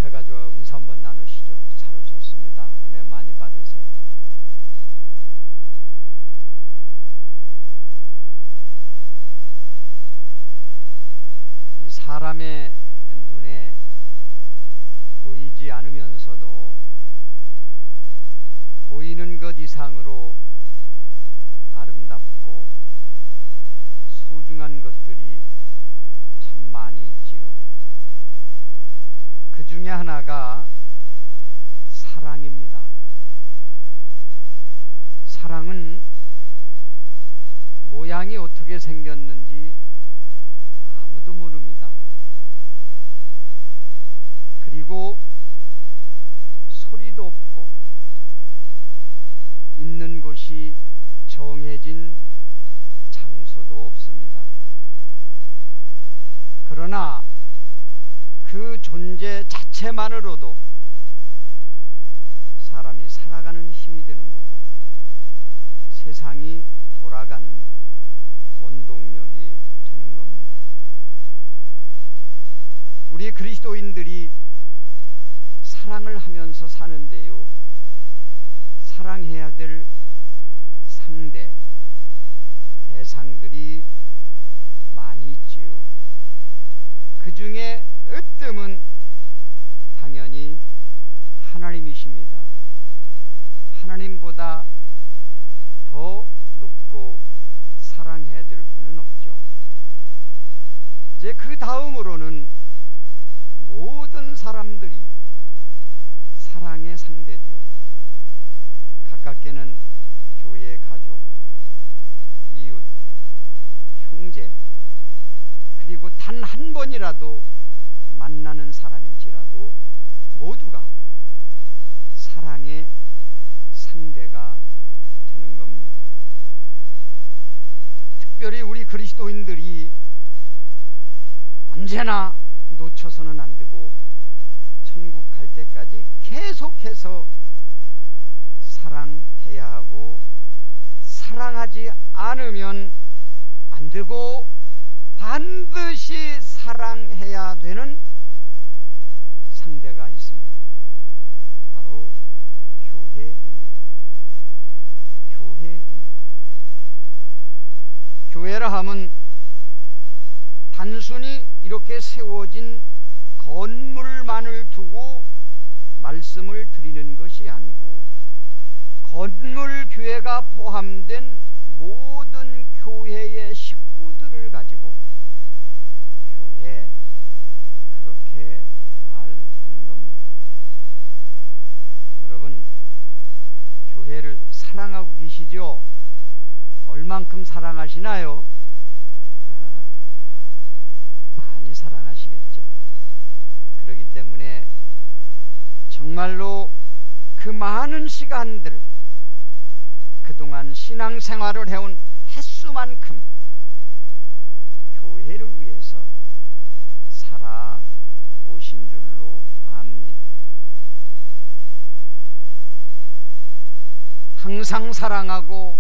옆에 가지고 인사 한번 나누시죠. 잘 오셨습니다. 은혜 많이 받으세요. 이 사람의 눈에 보이지 않으면서도 보이는 것 이상으로 아름답고 소중한 것들이 참 많이 있지요. 그 중에 하나가 사랑입니다. 사랑은 모양이 어떻게 생겼는지 아무도 모릅니다. 그리고 소리도 없고 있는 곳이 정해진 장소도 없습니다. 그러나 그 존재 자체만으로도 사람이 살아가는 힘이 되는 거고 세상이 돌아가는 원동력이 되는 겁니다. 우리 그리스도인들이 사랑을 하면서 사는데요, 사랑해야 될 상대, 대상들이 많이 있지요. 그 중에 으뜸은 당연히 하나님이십니다. 하나님보다 더 높고 사랑해야 될 분은 없죠. 이제 그 다음으로는 모든 사람들이 사랑의 상대지요. 가깝게는 교회 가족, 이웃, 형제, 그리고 단 한 번이라도 만나는 사람일지라도 모두가 사랑의 상대가 되는 겁니다. 특별히 우리 그리스도인들이 언제나 놓쳐서는 안 되고 천국 갈 때까지 계속해서 사랑해야 하고 사랑하지 않으면 안 되고 반드시 사랑해야 되는 상대가 있습니다. 바로 교회입니다. 교회입니다. 교회라 하면 단순히 이렇게 세워진 건물만을 두고 말씀을 드리는 것이 아니고 건물 교회가 포함된 모든 교회의 식구들을 가지고 교회, 그렇게 말하는 겁니다. 여러분, 교회를 사랑하고 계시죠? 얼만큼 사랑하시나요? 많이 사랑하시겠죠. 그렇기 때문에 정말로 그 많은 시간들, 그동안 신앙생활을 해온 횟수만큼 교회를 위해서 살아오신 줄로 압니다. 항상 사랑하고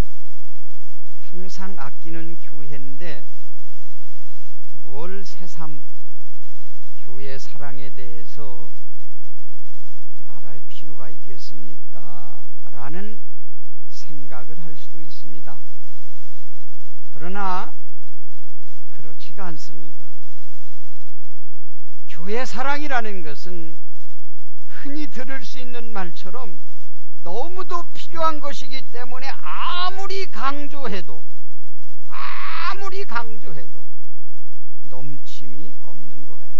항상 아끼는 교회인데 뭘 새삼 교회 사랑에 대해서 말할 필요가 있겠습니까? 라는 생각을 할 수도 있습니다. 그러나 그렇지가 않습니다. 교회 사랑이라는 것은 흔히 들을 수 있는 말처럼 너무도 필요한 것이기 때문에 아무리 강조해도 넘침이 없는 거예요.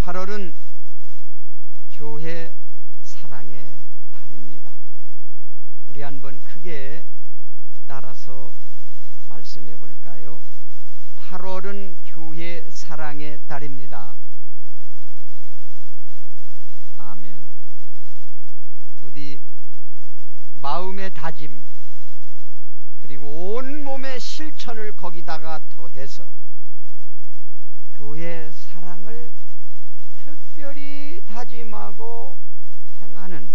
8월은 교회 사랑의 달입니다. 우리 한번 크게 따라서 말씀해 볼까요? 8월은 교회 사랑의 달입니다. 아멘. 부디 마음의 다짐 그리고 온몸의 실천을 거기다가 더해서 교회 사랑을 특별히 다짐하고 행하는,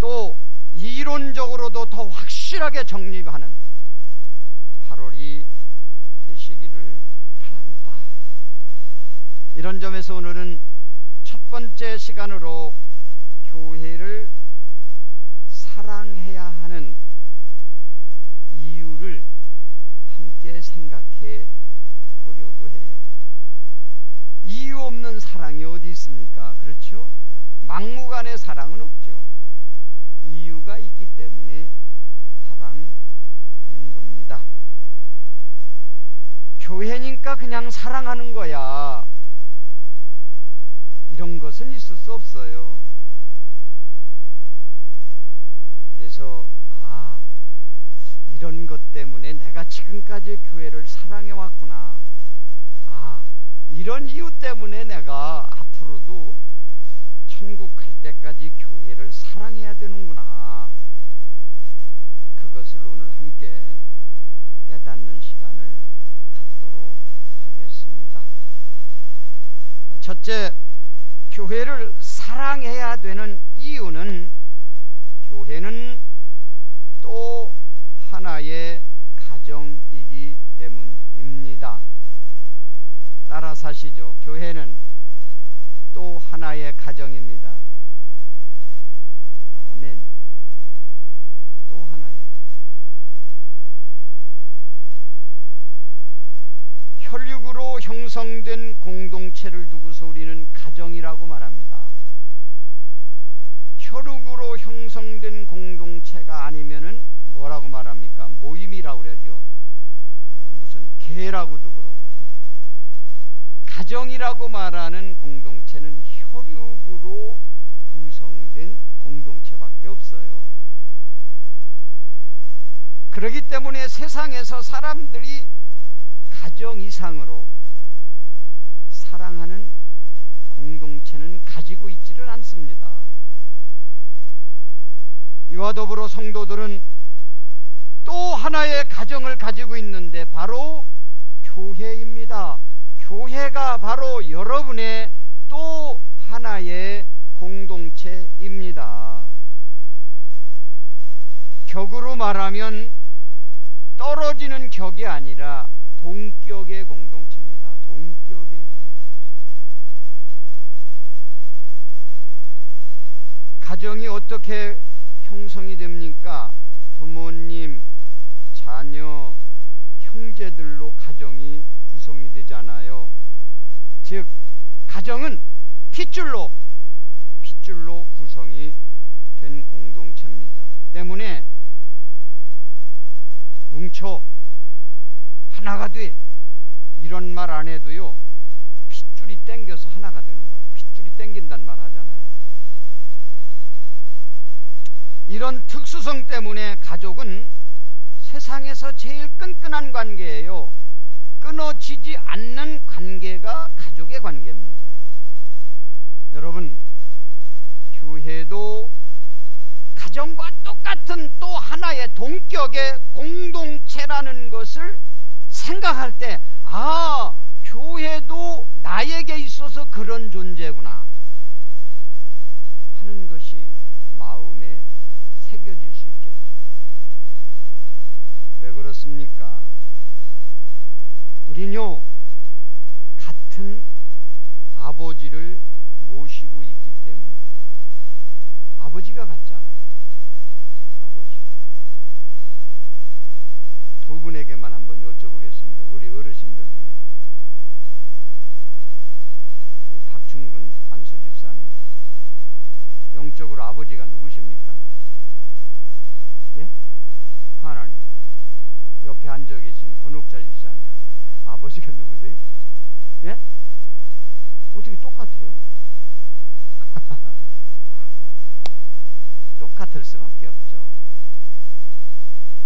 또 이론적으로도 더 확실하게 정립하는 8월이 되시기를 바랍니다. 이런 점에서 오늘은 첫 번째 시간으로 교회를 사랑해야 하는 이유를 함께 생각해 보려고 해요. 이유 없는 사랑이 어디 있습니까? 그렇죠? 막무가내 사랑은 없죠. 이유가 있기 때문에 사랑하는 겁니다. 교회니까 그냥 사랑하는 거야, 이런 것은 있을 수 없어요. 그래서 이런 것 때문에 내가 지금까지 교회를 사랑해 왔구나, 이런 이유 때문에 내가 앞으로도 천국 갈 때까지 교회를 사랑해야 되는구나, 그것을 오늘 함께 깨닫는 시간을 갖도록 하겠습니다. 첫째, 교회를 사랑해야 되는 이유는 교회는 또 하나의 가정이기 때문입니다. 따라서 하시죠. 교회는 또 하나의 가정입니다. 아멘. 또 하나의. 혈육으로 형성된 공동체를 두고서 우리는 가정이라고 말합니다. 혈육으로 형성된 공동체가 아니면은 뭐라고 말합니까? 모임이라고 그러죠. 무슨 개라고도 그러고. 가정이라고 말하는 공동체는 혈육으로 구성된 공동체밖에 없어요. 그렇기 때문에 세상에서 사람들이 가정 이상으로 사랑하는 공동체는 가지고 있지를 않습니다. 이와 더불어 성도들은 또 하나의 가정을 가지고 있는데 바로 교회입니다. 교회가 바로 여러분의 또 하나의 공동체입니다. 격으로 말하면 떨어지는 격이 아니라 동격의 공동체입니다. 동격의 공동체. 가정이 어떻게 형성이 됩니까? 부모님, 자녀, 형제들로 가정이 구성이 되잖아요. 즉 가정은 핏줄로 구성이 된 공동체입니다. 때문에 뭉쳐 하나가 돼, 이런 말 안 해도요, 핏줄이 땡겨서 하나가 되는 거예요. 핏줄이 땡긴단 말 하잖아요. 이런 특수성 때문에 가족은 세상에서 제일 끈끈한 관계예요. 끊어지지 않는 관계가 가족의 관계입니다. 여러분, 교회도 가정과 똑같은 또 하나의 동격의 공동체라는 것을 생각할 때, 교회도 나에게 있어서 그런 존재구나 하는 것이 마음에 새겨질 수 있겠죠. 왜 그렇습니까? 우리는요, 같은 아버지를 모시고 있기 때문입니다. 아버지가 같잖아요. 아버지. 두 분에게만 한번 여쭤보겠습니다. 우리 어르신들 중에 박충근 안수 집사님, 영적으로 아버지가 누구십니까? 예? 하나님. 옆에 앉아 계신 권옥자 집사님, 아버지가 누구세요? 예? 어떻게 똑같아요? 똑같을 수밖에 없죠.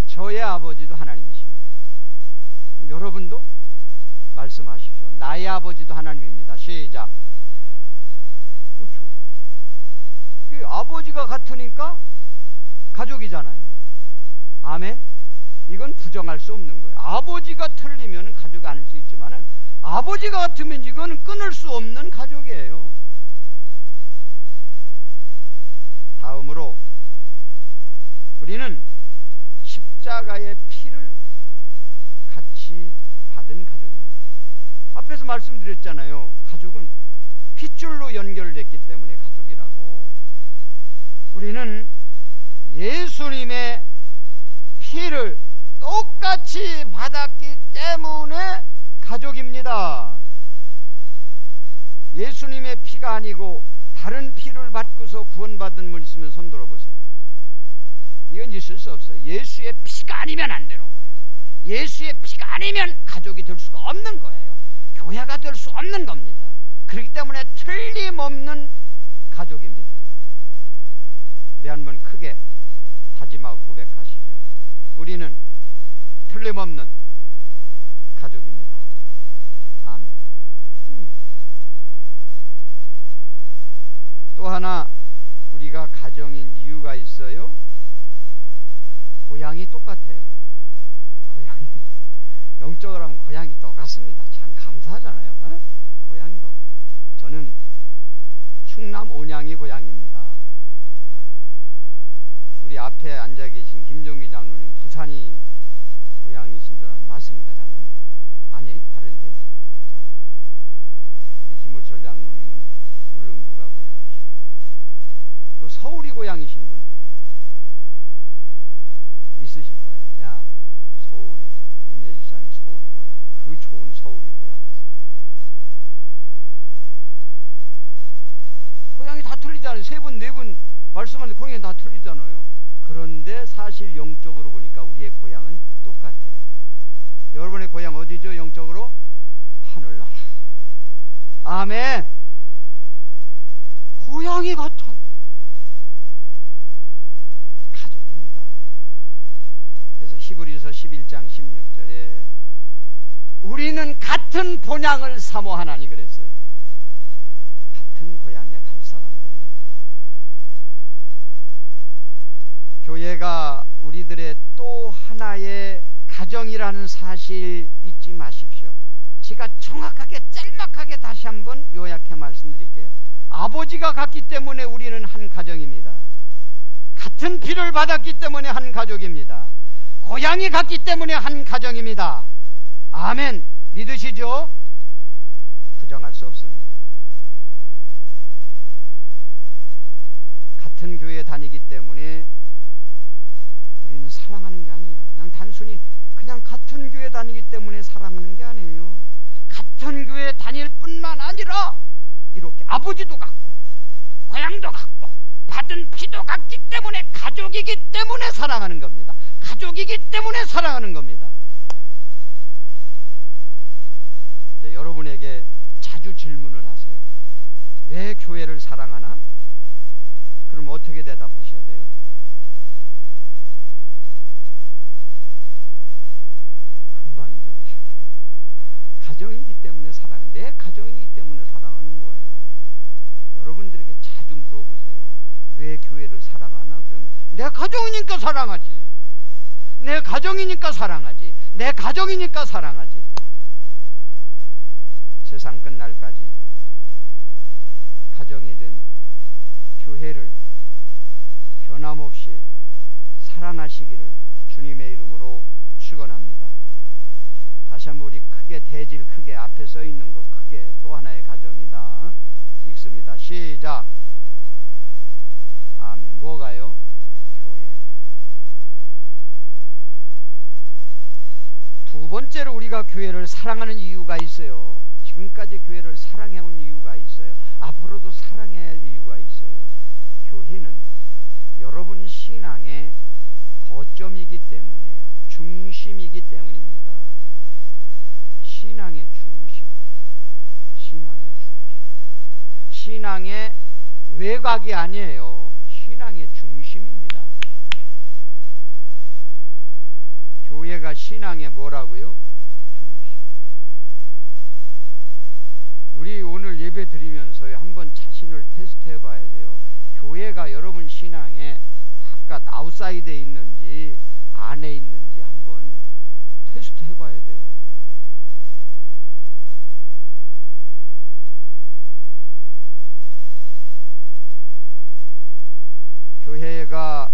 저의 아버지도 하나님이십니다. 여러분도 말씀하십시오. 나의 아버지도 하나님입니다. 시작. 그렇죠. 그 아버지가 같으니까 가족이잖아요. 아멘. 이건 부정할 수 없는 거예요. 아버지가 틀리면 가족이 아닐 수 있지만은 아버지가 같으면 이건 끊을 수 없는 가족이에요. 다음으로 우리는 십자가의 피를 같이 받은 가족입니다. 앞에서 말씀드렸잖아요. 가족은 핏줄로 연결됐기 때문에 가족이라고. 우리는 예수님의 피를 똑같이 받았기 때문에 가족입니다. 예수님의 피가 아니고 다른 피를 받고서 구원받은 분 있으면 손 들어보세요. 이건 있을 수 없어요. 예수의 피가 아니면 안 되는 거예요. 예수의 피가 아니면 가족이 될 수가 없는 거예요. 교회가 될 수 없는 겁니다. 그렇기 때문에 틀림없는 가족입니다. 우리 한번 크게 다짐하고 고백하시죠. 우리는 틀림없는 가족입니다. 아멘. 또 하나 우리가 가정인 이유가 있어요. 고향이 똑같아요. 고향이 영적으로 하면 고향이 똑같습니다. 참 감사하잖아요. 어? 고향이 똑같아요. 저는 충남 온양이 고향입니다. 우리 앞에 앉아 계신 김종기 장로님 부산이 고향이신 줄 아는 맞습니까, 장로님? 아니, 다른데 부산. 우리 김호철 장로님은 울릉도가 고향이시고, 또 서울이 고향이신 분 있으실 거예요. 야, 서울이 유매 집사님 서울이 고향. 그 좋은 서울이 고향이세요. 고향이 다 틀리잖아요. 세 분, 네 분 말씀하는데 고향이 다 틀리잖아요. 그런데 사실 영적으로 보니까 우리의 고향은 똑같아요. 여러분의 고향 어디죠? 영적으로? 하늘나라. 아멘. 고향이 같아요. 가족입니다. 그래서 히브리서 11장 16절에 우리는 같은 본향을 사모하나니 그랬어요. 같은 고향에 갈 사람들입니다. 교회가 우리들의 또 하나의 가정이라는 사실 잊지 마십시오. 제가 정확하게 짤막하게 다시 한번 요약해 말씀드릴게요. 아버지가 같기 때문에 우리는 한 가정입니다. 같은 피를 받았기 때문에 한 가족입니다. 고향이 같기 때문에 한 가정입니다. 아멘. 믿으시죠? 부정할 수 없습니다. 같은 교회에 다니기 때문에 우리는 사랑하는 게 아니에요. 그냥 단순히 그냥 같은 교회 다니기 때문에 사랑하는 게 아니에요. 같은 교회 다닐 뿐만 아니라 이렇게 아버지도 같고 고향도 같고 받은 피도 같기 때문에 가족이기 때문에 사랑하는 겁니다. 가족이기 때문에 사랑하는 겁니다. 이제 여러분에게 자주 질문을 하세요. 왜 교회를 사랑하나? 그럼 어떻게 대답하셔야 돼요? 금방 잊어버려요. 가정이기 때문에 사랑하는, 내 가정이기 때문에 사랑하는 거예요. 여러분들에게 자주 물어보세요. 왜 교회를 사랑하나? 그러면 내 가정이니까 사랑하지. 내 가정이니까 사랑하지. 내 가정이니까 사랑하지. 세상 끝날까지 가정이든 교회를 변함없이 사랑하시기를 주님의 이름으로 축원합니다. 다시 한번 우리 크게 대질 크게 앞에 써 있는 거 크게 또 하나의 가정이다 읽습니다. 시작. 아멘. 뭐가요? 교회가. 두 번째로 우리가 교회를 사랑하는 이유가 있어요. 지금까지 교회를 사랑해온 이유가 있어요. 앞으로도 사랑해야 할 이유가 있어요. 교회는 여러분 신앙의 거점이기 때문이에요. 중심이기 때문입니다. 신앙의 중심. 신앙의 중심. 신앙의 외곽이 아니에요. 신앙의 중심입니다. 교회가 신앙의 뭐라고요? 중심. 우리 오늘 예배 드리면서 한번 자신을 테스트해 봐야 돼요. 교회가 여러분 신앙의 바깥 아웃사이드에 있는지 안에 있는지 한번 테스트 해봐야 돼요. 교회가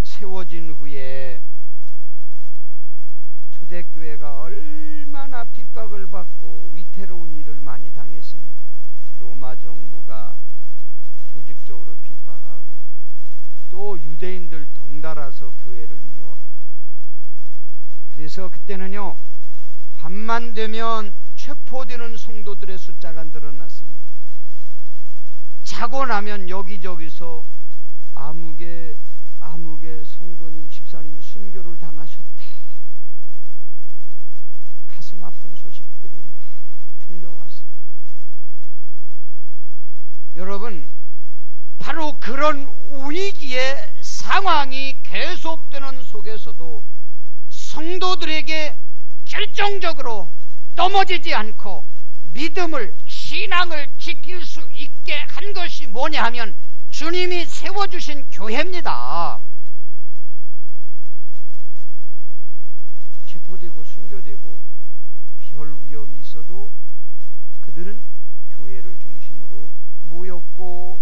세워진 후에 초대교회가 얼마나 핍박 핍박을 받고 위태로운 일을 많이 당했습니까? 로마 정부가 조직적으로 핍박하고 또 유대인들 덩달아서 교회를 미워하고, 그래서 그때는요 밤만 되면 체포되는 성도들의 숫자가 늘어났습니다. 자고 나면 여기저기서 아무개 성도님 집사님이 순교를 당하셨다, 가슴 아픈 소식들이 막 들려왔어요. 여러분, 바로 그런 위기의 상황이 계속되는 속에서도 성도들에게 결정적으로 넘어지지 않고 믿음을, 신앙을 지킬 수 있게 한 것이 뭐냐 하면 주님이 세워주신 교회입니다. 체포되고 순교되고 별 위험이 있어도 그들은 교회를 중심으로 모였고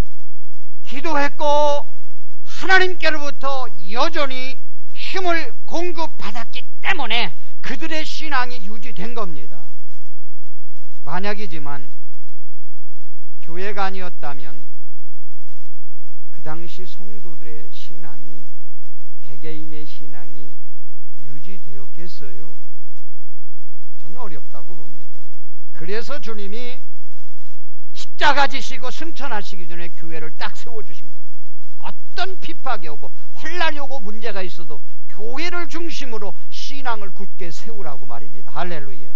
기도했고 하나님께로부터 여전히 힘을 공급받았기 때문에 그들의 신앙이 유지된 겁니다. 만약이지만 교회가 아니었다면 그 당시 성도들의 신앙이, 개개인의 신앙이 유지되었겠어요? 저는 어렵다고 봅니다. 그래서 주님이 십자가 지시고 승천하시기 전에 교회를 딱 세워주신 거예요. 어떤 핍박이 오고 혼란이 오고 문제가 있어도 교회를 중심으로 신앙을 굳게 세우라고 말입니다. 할렐루야.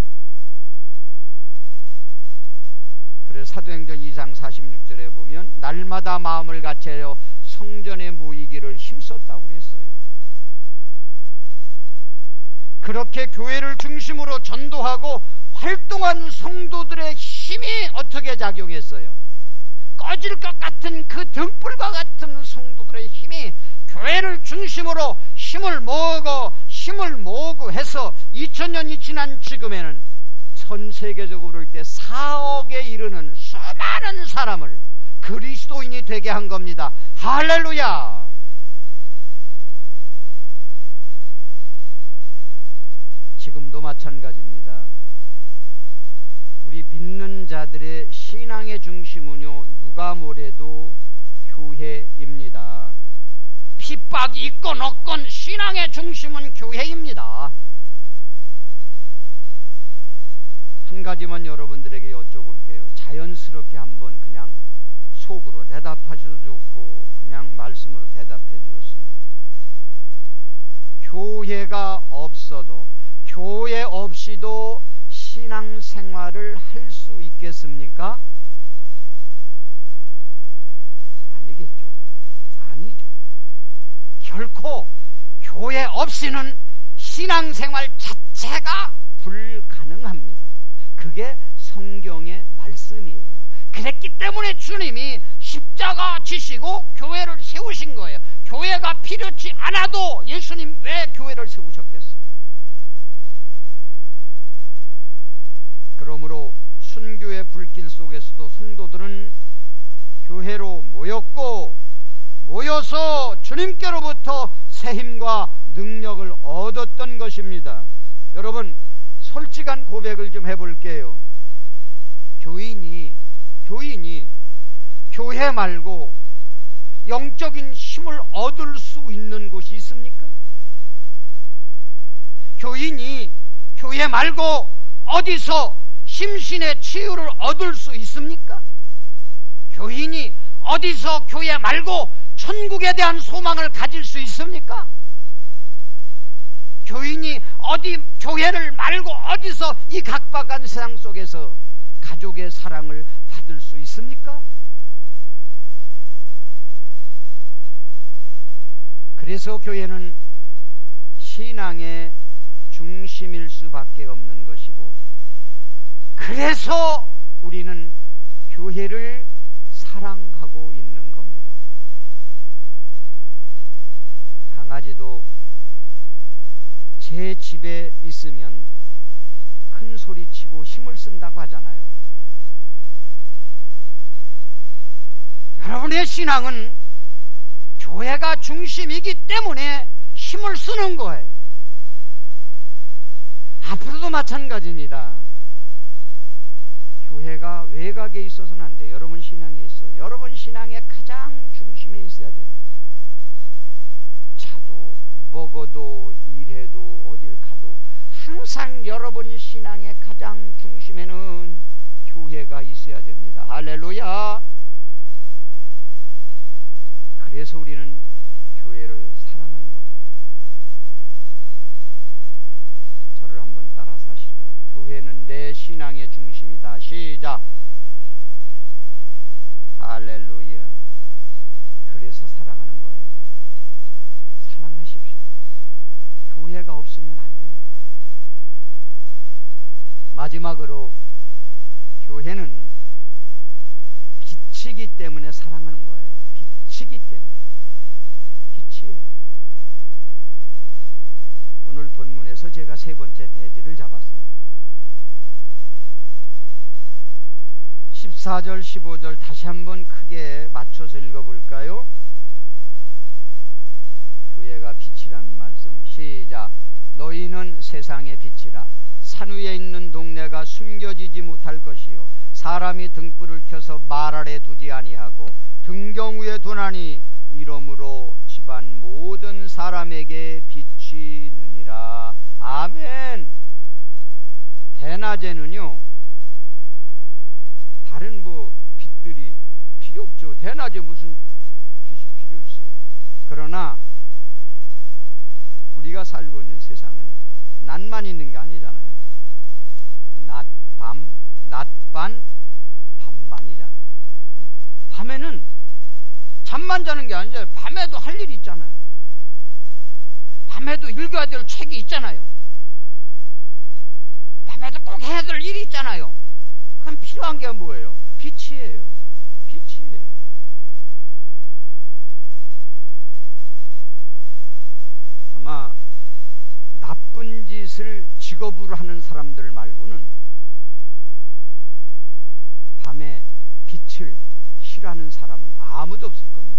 그래서 사도행전 2장 46절에 보면 날마다 마음을 같이하여 성전에 모이기를 힘썼다고 그랬어요. 그렇게 교회를 중심으로 전도하고 활동한 성도들의 힘이 어떻게 작용했어요? 꺼질 것 같은 그 등불과 같은 성도들의 힘이 교회를 중심으로 힘을 모으고 해서 2000년이 지난 지금에는 전 세계적으로 볼 때 4억에 이르는 수많은 사람을 그리스도인이 되게 한 겁니다. 할렐루야. 지금도 마찬가지입니다. 우리 믿는 자들의 신앙의 중심은요 누가 뭐래도 교회입니다. 핍박이 있건 없건 신앙의 중심은 교회입니다. 한 가지만 여러분들에게 여쭤볼게요. 자연스럽게 한번 그냥 속으로 대답하셔도 좋고 그냥 말씀으로 대답해 주셨습니다. 교회가 없어도, 교회 없이도 신앙생활을 할 수 있겠습니까? 아니겠죠. 아니죠. 결코 교회 없이는 신앙생활 자체가 불가능합니다. 그게 성경의 말씀이에요. 그랬기 때문에 주님이 십자가 지시고 교회를 세우신 거예요. 교회가 필요치 않아도 예수님 왜 교회를 세우셨겠어요? 그러므로 순교의 불길 속에서도 성도들은 교회로 모여서 주님께로부터 새 힘과 능력을 얻었던 것입니다. 여러분, 솔직한 고백을 좀 해볼게요. 교인이 교회 말고 영적인 힘을 얻을 수 있는 곳이 있습니까? 교인이 교회 말고 어디서 심신의 치유를 얻을 수 있습니까? 교인이 어디서 교회 말고 천국에 대한 소망을 가질 수 있습니까? 교인이 교회를 말고 어디서 이 각박한 세상 속에서 가족의 사랑을 받을 수 있습니까? 그래서 교회는 신앙의 중심일 수밖에 없는 것이고, 그래서 우리는 교회를 사랑하고 있는 겁니다. 강아지도 제 집에 있으면 큰 소리 치고 힘을 쓴다고 하잖아요. 여러분의 신앙은 교회가 중심이기 때문에 힘을 쓰는 거예요. 앞으로도 마찬가지입니다. 교회가 외곽에 있어서는 안 돼요. 여러분 신앙에 있어. 여러분 신앙의 가장 중심에 있어야 됩니다. 자도 먹어도 일해도 어딜 가도 항상 여러분 신앙의 가장 중심에는 교회가 있어야 됩니다. 할렐루야. 그래서 우리는 교회를 사랑하는 겁니다. 저를 한번 따라 사시죠. 교회는 내 신앙의 중심이다. 시작. 할렐루야. 그래서 사랑하는 거예요. 사랑하십시오. 교회가 없으면 안 됩니다. 마지막으로 교회는 빛이기 때문에 사랑하는 거예요. 빛이기 때문에. 빛이에요. 오늘 본문에서 제가 세 번째 대지를 잡았습니다. 14절 15절 다시 한번 크게 맞춰서 읽어볼까요? 교회가 빛이라는 말씀 시작. 너희는 세상의 빛이라. 산 위에 있는 동네가 숨겨지지 못할 것이요 사람이 등불을 켜서 말 아래 두지 아니하고 등경 위에 두나니 이러므로 집안 모든 사람에게 빛이 느니라. 아멘. 대낮에는요 다른 빛들이 필요 없죠. 대낮에 무슨 빛이 필요 있어요. 그러나 우리가 살고 있는 세상은 낮만 있는 게 아니잖아요. 낮, 밤, 낮반, 밤반이잖아요. 밤에는 잠만 자는 게 아니잖아요. 밤에도 할 일이 있잖아요. 밤에도 읽어야 될 책이 있잖아요. 밤에도 꼭 해야 될 일이 있잖아요. 그럼 필요한 게 뭐예요? 빛이에요. 빛이에요. 아마 나쁜 짓을 직업으로 하는 사람들 말고는 밤에 빛을 싫어하는 사람은 아무도 없을 겁니다.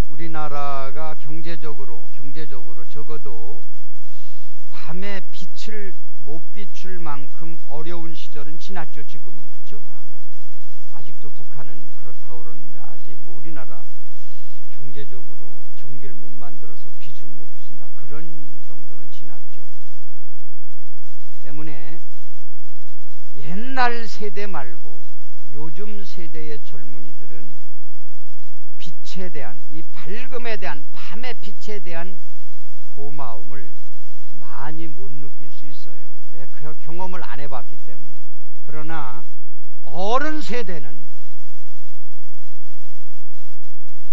우리나라가 경제적으로 적어도 밤에 빛을 못 비출 만큼 어려운 시절은 지났죠. 지금은 그렇죠? 아직도 북한은 그렇다고 그러는데 아직 우리나라 경제적으로 전기를 못 만들어서 빛을 못 비춘다 그런 정도는 지났죠. 때문에 옛날 세대 말고 요즘 세대의 젊은이들은 빛에 대한 이 밝음에 대한 밤의 빛에 대한 고마움을 많이 못 느낄 수 있어요. 왜? 그 경험을 안 해봤기 때문에. 그러나 어른 세대는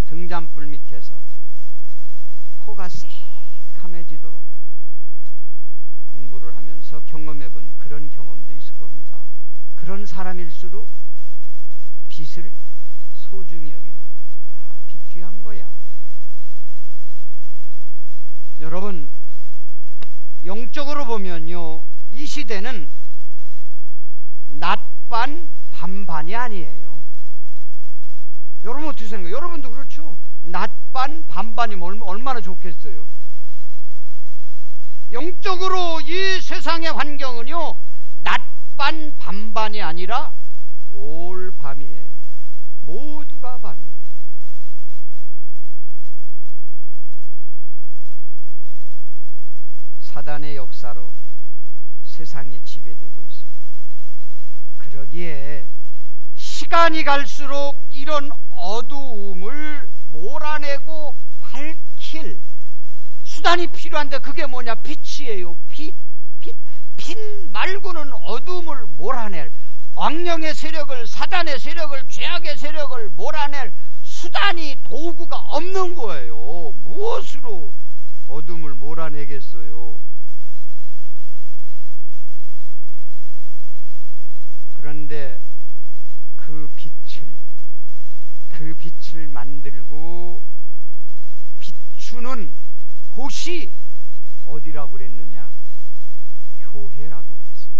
등잔불 밑에서 코가 새카매지도록 공부를 하면서 경험해본 그런 경험도 있을 겁니다. 그런 사람일수록 빛을 소중히 여기는 거예요. 빛 귀한 거야. 여러분 영적으로 보면요 이 시대는 낮반 밤반이 아니에요. 여러분 어떻게 생각해요? 여러분도 그렇죠? 낮반 밤반이면 얼마나 좋겠어요. 영적으로 이 세상의 환경은요 낮반 밤반이 아니라 올 밤이에요. 모두가 밤이에요. 사단의 역사로 세상이 지배되고 있습니다. 그러기에 시간이 갈수록 이런 어두움을 몰아내고 밝힐 수단이 필요한데 그게 뭐냐? 빛이에요. 빛 말고는 어두움을 몰아낼 악령의 세력을, 사단의 세력을, 죄악의 세력을 몰아낼 수단이, 도구가 없는 거예요. 무엇으로 어둠을 몰아내겠어요? 그런데 그 빛을 만들고 비추는 곳이 어디라고 그랬느냐? 교회라고 그랬어요.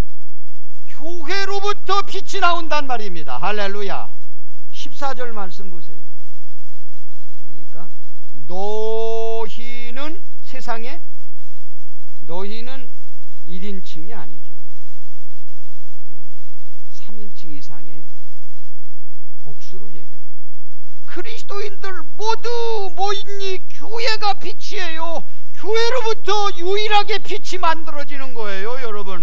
교회로부터 빛이 나온단 말입니다. 할렐루야. 14절 말씀 보세요. 그러니까 너희는 세상에, 너희는 1인칭이 아니죠. 3층 이상의 복수를 얘기합니다. 그리스도인들 모두 뭐있니? 교회가 빛이에요. 교회로부터 유일하게 빛이 만들어지는 거예요, 여러분.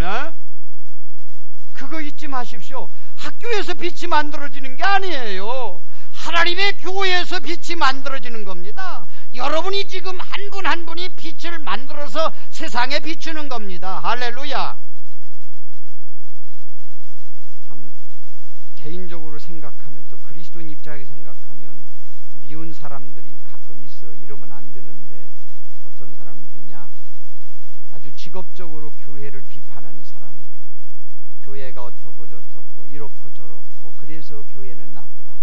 그거 잊지 마십시오. 학교에서 빛이 만들어지는 게 아니에요. 하나님의 교회에서 빛이 만들어지는 겁니다. 여러분이 지금 한 분 한 분이 빛을 만들어서 세상에 비추는 겁니다. 할렐루야. 참 개인적으로 생각하면, 또 그리스도인 입장에서 생각하면 미운 사람들이 가끔 있어. 이러면 안 되는데, 어떤 사람들이냐? 아주 직업적으로 교회를 비판하는 사람들. 교회가 어떻고 저떻고 이렇고 저렇고 그래서 교회는 나쁘다.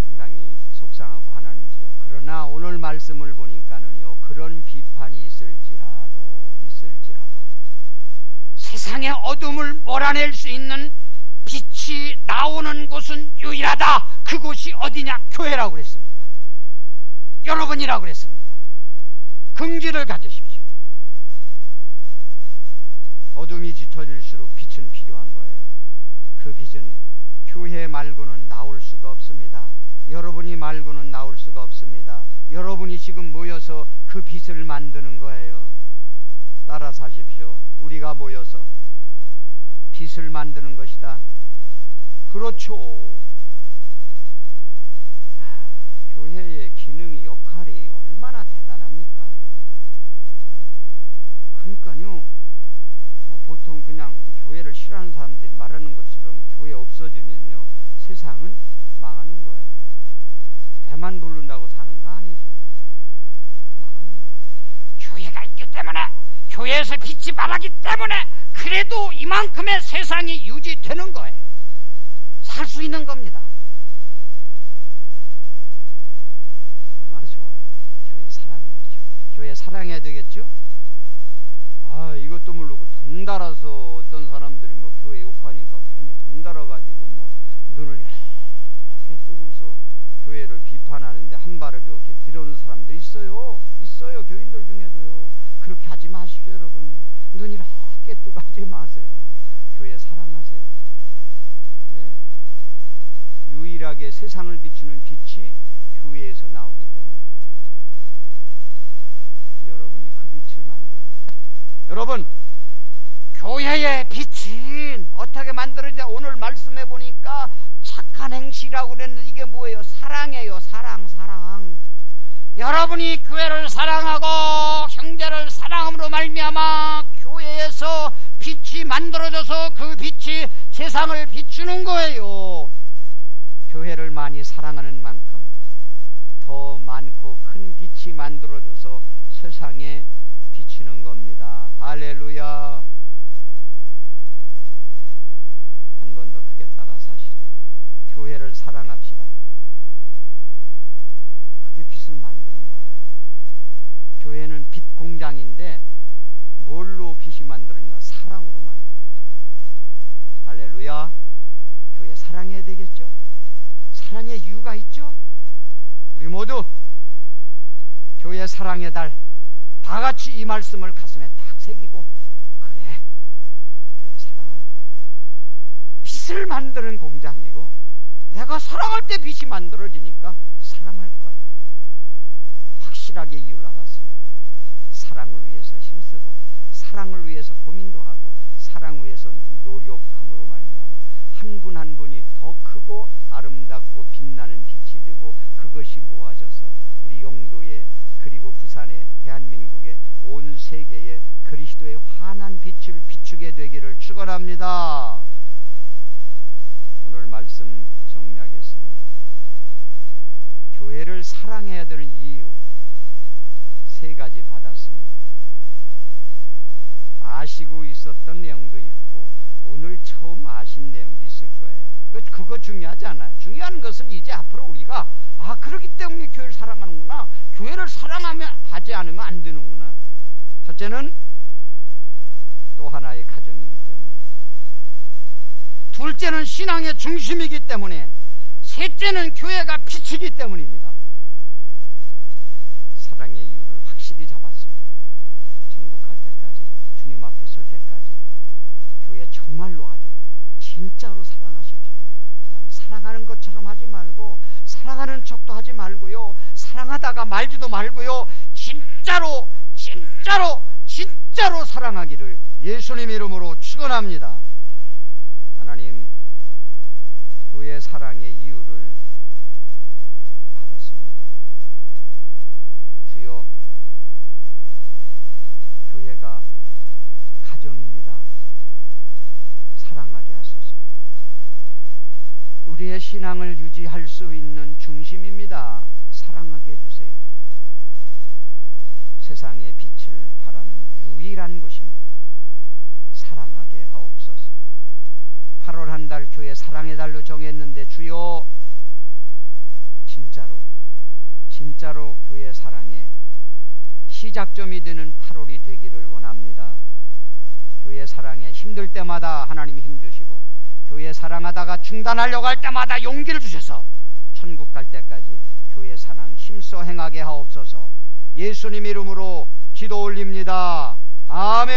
상당히 속상하고 화나는지요. 그러나 오늘 말씀을 보니까는요, 그런 비판이 있을지라도 세상의 어둠을 몰아낼 수 있는 빛이 나오는 곳은 유일하다. 그곳이 어디냐? 교회라고 그랬습니다. 여러분이라고 그랬습니다. 긍지를 가지십시오. 어둠이 짙어질수록 빛은 필요한 거예요. 그 빛은 교회 말고는 나올 수가 없습니다. 여러분이 말고는 나올 수가 없습니다. 여러분이 지금 모여서 그 빛을 만드는 거예요. 따라 사십시오. 우리가 모여서 빛을 만드는 것이다. 그렇죠. 교회의 기능이, 역할이 얼마나 대단합니까, 여러분? 그러니까요, 보통 그냥 교회를 싫어하는 사람들이 말하는 것처럼 교회 없어지면요, 세상은 망하는 거예요. 배만 부른다고 사는 거 아니죠. 망하는 거예요. 교회가 있기 때문에, 교회에서 빛이 말하기 때문에 그래도 이만큼의 세상이 유지되는 거예요. 살 수 있는 겁니다. 얼마나 좋아요. 교회 사랑해야죠. 교회 사랑해야 되겠죠? 이것도 모르고 동달아서 어떤 사람들이 뭐 교회 욕하니까 괜히 동달아가지고 뭐 눈을 이렇게 뜨고서 교회를 비판하는데 한 발을 이렇게 들어오는 사람들이 있어요. 교인들 중에도요. 그렇게 하지 마십시오, 여러분. 눈 이렇게 뜨고 하지 마세요. 교회 사랑하세요. 네. 유일하게 세상을 비추는 빛이 교회에서 나오기 때문에 여러분이 그 빛을 만듭니다. 여러분, 교회의 빛이 어떻게 만들어지냐? 오늘 말씀해 보니까 착한 행실이라고 그랬는데 이게 뭐예요? 사랑이에요. 사랑. 여러분이 교회를 사랑하고 형제를 사랑함으로 말미암아 교회에서 빛이 만들어져서 그 빛이 세상을 비추는 거예요. 교회를 많이 사랑하는 만큼 더 많고 큰 빛이 만들어져서 세상에 비추는 겁니다. 할렐루야. 한 번 더 크게 따라서 하시죠. 교회를 사랑합시다. 그게 빛을 만드는 거예요. 교회는 빛 공장인데 뭘로 빛이 만들어지나? 사랑으로 만들어요. 할렐루야. 교회 사랑해야 되겠죠? 사랑의 이유가 있죠? 우리 모두 교회 사랑의 달 다 같이 이 말씀을 가슴에 딱 새기고, 그래, 교회 사랑할 거야. 빛을 만드는 공장이고 내가 사랑할 때 빛이 만들어지니까 사랑할 거야. 확실하게 이유를 알았습니다. 사랑을 위해서 힘쓰고 사랑을 위해서 고민도 하고 사랑을 위해서 노력함으로 말미암아 한 분 한 분이 더 크고 아름답고 빛나는 빛이 되고, 그것이 모아져서 우리 영도에, 그리고 부산의, 대한민국의, 온 세계에 그리스도의 환한 빛을 비추게 되기를 축원합니다. 오늘 말씀 정리하겠습니다. 교회를 사랑해야 되는 이유 세 가지 받았습니다. 아시고 있었던 내용도 있고 오늘 처음 아신 내용도 있을 거예요. 그거 중요하지 않아요. 중요한 것은 이제 앞으로 우리가 그렇기 때문에 교회를 사랑하는구나, 교회를 사랑하지 않으면 안 되는구나. 첫째는 또 하나의 가정이기 때문에, 둘째는 신앙의 중심이기 때문에, 셋째는 교회가 빛이기 때문입니다. 사랑의 이유를 확실히 잡았습니다. 천국 갈 때까지, 주님 앞에 설 때까지 교회 정말로 아주 진짜로 사랑하십시오. 그냥 사랑하는 것처럼 하지 말고 사랑하는 척도 하지 말고요, 사랑하다가 말지도 말고요, 진짜로 사랑하기를 예수님 이름으로 축원합니다. 하나님, 교회 사랑의 이유를 받았습니다. 주여, 교회가 가정입니다. 사랑하게 하소서. 우리의 신앙을 유지할 수 있는 중심입니다. 사랑하게 해주세요. 세상의 빛을 발하는 유일한 곳입니다. 사랑하게 하옵소서. 8월 한 달 교회 사랑의 달로 정했는데 주여, 진짜로 교회 사랑의 시작점이 되는 8월이 되기를 원합니다. 교회 사랑에 힘들 때마다 하나님이 힘주시고, 교회 사랑하다가 중단하려고 할 때마다 용기를 주셔서 천국 갈 때까지 교회 사랑 힘써 행하게 하옵소서. 예수님 이름으로 기도 올립니다. 아멘.